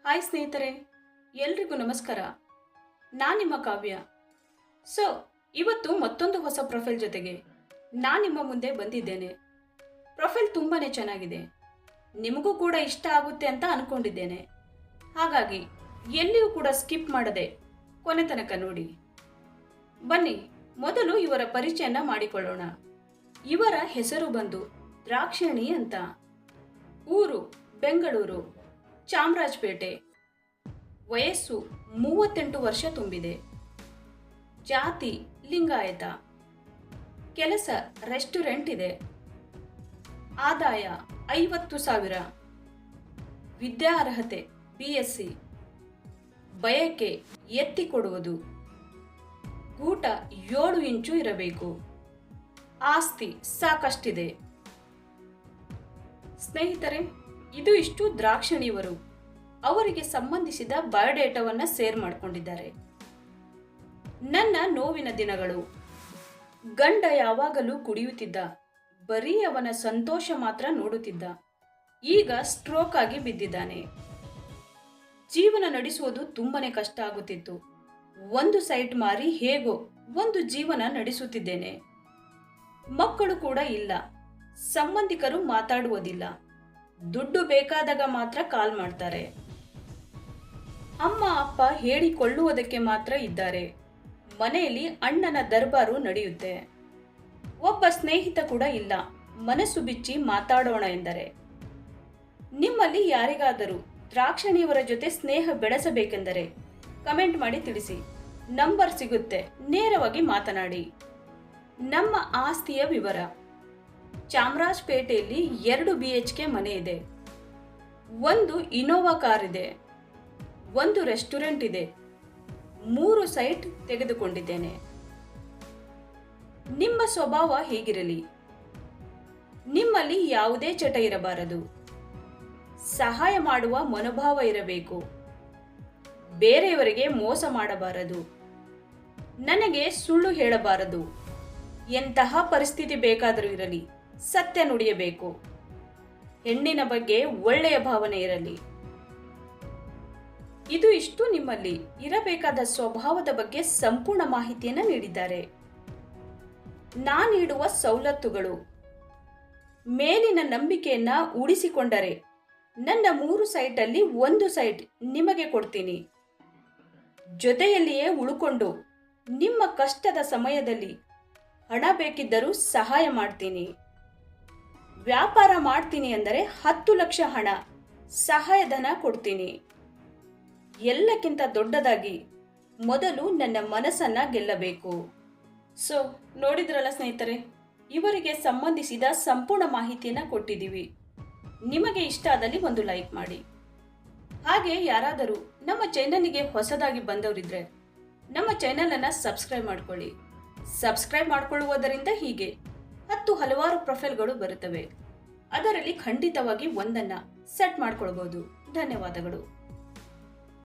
Hi ಸ್ನೇಹಿತರೆ, ಎಲ್ರಿಗೂ ನಮಸ್ಕಾರ. ನಾನು ನಿಮ್ಮ ಕಾವ್ಯ. ಸೊ ಇವತ್ತು ಮತ್ತೊಂದು ಹೊಸ ಪ್ರೊಫೈಲ್ ಜೊತೆಗೆ ನಾನು ನಿಮ್ಮ ಮುಂದೆ ಬಂದಿದ್ದೇನೆ. ಪ್ರೊಫೈಲ್ ತುಂಬಾ ಚೆನ್ನಾಗಿದೆ, ನಿಮಗೂ ಕೂಡ ಇಷ್ಟ ಆಗುತ್ತೆ ಅಂತ ಅಂದ್ಕೊಂಡಿದ್ದೇನೆ. ಹಾಗಾಗಿ ಎಲ್ಲಿಯೂ ಕೂಡ ಸ್ಕಿಪ್ ಮಾಡದೆ ಕೊನೆ ತನಕ ನೋಡಿ. ಬನ್ನಿ ಮೊದಲು ಇವರ ಪರಿಚಯನ ಮಾಡಿಕೊಳ್ಳೋಣ. ಇವರ ಹೆಸರು ಬಂದು ದ್ರಾಕ್ಷಾಯಣಿ ಅಂತ. ಊರು ಬೆಂಗಳೂರು, ಚಾಮರಾಜಪೇಟೆ. ವಯಸ್ಸು 38 ವರ್ಷ ತುಂಬಿದೆ. ಜಾತಿ ಲಿಂಗಾಯತ. ಕೆಲಸ ರೆಸ್ಟೋರೆಂಟ್ ಇದೆ. ಆದಾಯ 50,000. ವಿದ್ಯಾರ್ಹತೆ BSc. ಬಯಕೆ ಎತ್ತಿ ಕೊಡುವುದು. ಗೂಟ 7 ಇಂಚು ಇರಬೇಕು. ಆಸ್ತಿ ಸಾಕಷ್ಟಿದೆ. ಸ್ನೇಹಿತರೆ, ಇದು ಇಷ್ಟು ದ್ರಾಕ್ಷಾಯಣಿಯವರು ಅವರಿಗೆ ಸಂಬಂಧಿಸಿದ ಬಯೋಡೇಟಾವನ್ನು ಶೇರ್ ಮಾಡಿಕೊಂಡಿದ್ದಾರೆ. ನನ್ನ ನೋವಿನ ದಿನಗಳು. ಗಂಡ ಯಾವಾಗಲೂ ಕುಡಿಯುತ್ತಿದ್ದ, ಬರೀ ಅವನ ಸಂತೋಷ ಮಾತ್ರ ನೋಡುತ್ತಿದ್ದ. ಈಗ ಸ್ಟ್ರೋಕ್ ಆಗಿ ಬಿದ್ದಿದ್ದಾನೆ. ಜೀವನ ನಡೆಸುವುದು ತುಂಬಾನೇ ಕಷ್ಟ ಆಗುತ್ತಿತ್ತು. ಒಂದು ಸೈಟ್ ಮಾರಿ ಹೇಗೋ ಒಂದು ಜೀವನ ನಡೆಸುತ್ತಿದ್ದೇನೆ. ಮಕ್ಕಳು ಕೂಡ ಇಲ್ಲ. ಸಂಬಂಧಿಕರು ಮಾತಾಡುವುದಿಲ್ಲ. ದುಡ್ಡು ಬೇಕಾದಾಗ ಮಾತ್ರ ಕಾಲ್ ಮಾಡ್ತಾರೆ. ಅಮ್ಮ ಅಪ್ಪ ಹೇಳಿಕೊಳ್ಳುವುದಕ್ಕೆ ಮಾತ್ರ ಇದ್ದಾರೆ. ಮನೆಯಲ್ಲಿ ಅಣ್ಣನ ದರ್ಬಾರು ನಡೆಯುತ್ತೆ. ಒಬ್ಬ ಸ್ನೇಹಿತ ಕೂಡ ಇಲ್ಲ ಮನಸ್ಸು ಬಿಚ್ಚಿ ಮಾತಾಡೋಣ ಎಂದರೆ. ನಿಮ್ಮಲ್ಲಿ ಯಾರಿಗಾದರೂ ದ್ರಾಕ್ಷಾಯಣಿಯವರ ಜೊತೆ ಸ್ನೇಹ ಬೆಳೆಸಬೇಕೆಂದರೆ ಕಮೆಂಟ್ ಮಾಡಿ ತಿಳಿಸಿ. ನಂಬರ್ ಸಿಗುತ್ತೆ, ನೇರವಾಗಿ ಮಾತನಾಡಿ. ನಮ್ಮ ಆಸ್ತಿಯ ವಿವರ. ಚಾಮರಾಜಪೇಟೆಯಲ್ಲಿ 2 BHK ಮನೆ ಇದೆ. ಒಂದು ಇನೋವಾ ಕಾರ್ ಇದೆ. ಒಂದು ರೆಸ್ಟೋರೆಂಟ್ ಇದೆ. 3 ಸೈಟ್ ತೆಗೆದುಕೊಂಡಿದ್ದೇನೆ. ನಿಮ್ಮ ಸ್ವಭಾವ ಹೇಗಿರಲಿ. ನಿಮ್ಮಲ್ಲಿ ಯಾವುದೇ ಚಟ ಇರಬಾರದು. ಸಹಾಯ ಮಾಡುವ ಮನೋಭಾವ ಇರಬೇಕು. ಬೇರೆಯವರಿಗೆ ಮೋಸ ಮಾಡಬಾರದು. ನನಗೆ ಸುಳ್ಳು ಹೇಳಬಾರದು. ಎಂತಹ ಪರಿಸ್ಥಿತಿ ಬೇಕಾದರೂ ಇರಲಿ, ಸತ್ಯ ನುಡಿಯಬೇಕು. ಹೆಣ್ಣಿನ ಬಗ್ಗೆ ಒಳ್ಳೆಯ ಭಾವನೆ ಇರಲಿ. ಇದು ಇಷ್ಟು ನಿಮ್ಮಲ್ಲಿ ಇರಬೇಕಾದ ಸ್ವಭಾವದ ಬಗ್ಗೆ ಸಂಪೂರ್ಣ ಮಾಹಿತಿಯನ್ನು ನೀಡಿದ್ದಾರೆ. ನಾನು ನೀಡುವ ಸವಲತ್ತುಗಳು. ಮೇಲಿನ ನಂಬಿಕೆಯನ್ನ ಉಳಿಸಿಕೊಂಡರೆ ನನ್ನ 3 ಸೈಟಲ್ಲಿ 1 ಸೈಟ್ ನಿಮಗೆ ಕೊಡ್ತೀನಿ. ಜೊತೆಯಲ್ಲಿಯೇ ಉಳ್ಕೊಂಡು ನಿಮ್ಮ ಕಷ್ಟದ ಸಮಯದಲ್ಲಿ ಹಣ ಬೇಕಿದ್ದರೂ ಸಹಾಯ ಮಾಡ್ತೀನಿ. ವ್ಯಾಪಾರ ಮಾಡ್ತೀನಿ ಅಂದರೆ 10 ಲಕ್ಷ ಹಣ ಸಹಾಯಧನ ಕೊಡ್ತೀನಿ. ಎಲ್ಲಕ್ಕಿಂತ ದೊಡ್ಡದಾಗಿ ಮೊದಲು ನನ್ನ ಮನಸ್ಸನ್ನ ಗೆಲ್ಲಬೇಕು. ಸೊ ನೋಡಿದ್ರಲ್ಲ ಸ್ನೇಹಿತರೆ, ಇವರಿಗೆ ಸಂಬಂಧಿಸಿದ ಸಂಪೂರ್ಣ ಮಾಹಿತಿಯನ್ನು ಕೊಟ್ಟಿದ್ದೀವಿ. ನಿಮಗೆ ಇಷ್ಟ ಆದಲ್ಲಿ ಒಂದು ಲೈಕ್ ಮಾಡಿ. ಹಾಗೆ ಯಾರಾದರೂ ನಮ್ಮ ಚಾನೆಲ್ಗೆ ಹೊಸದಾಗಿ ಬಂದವರಿದ್ರೆ ನಮ್ಮ ಚಾನೆಲನ್ನು ಸಬ್ಸ್ಕ್ರೈಬ್ ಮಾಡ್ಕೊಳ್ಳಿ. ಸಬ್ಸ್ಕ್ರೈಬ್ ಮಾಡಿಕೊಳ್ಳುವುದರಿಂದ ಹೀಗೆ ಹಲವಾರು ಪ್ರೊಫೈಲ್ಗಳು ಬರುತ್ತವೆ. ಅದರಲ್ಲಿ ಖಂಡಿತವಾಗಿ ಒಂದನ್ನು ಸೆಟ್ ಮಾಡ್ಕೊಳ್ಬಹುದು. ಧನ್ಯವಾದಗಳು.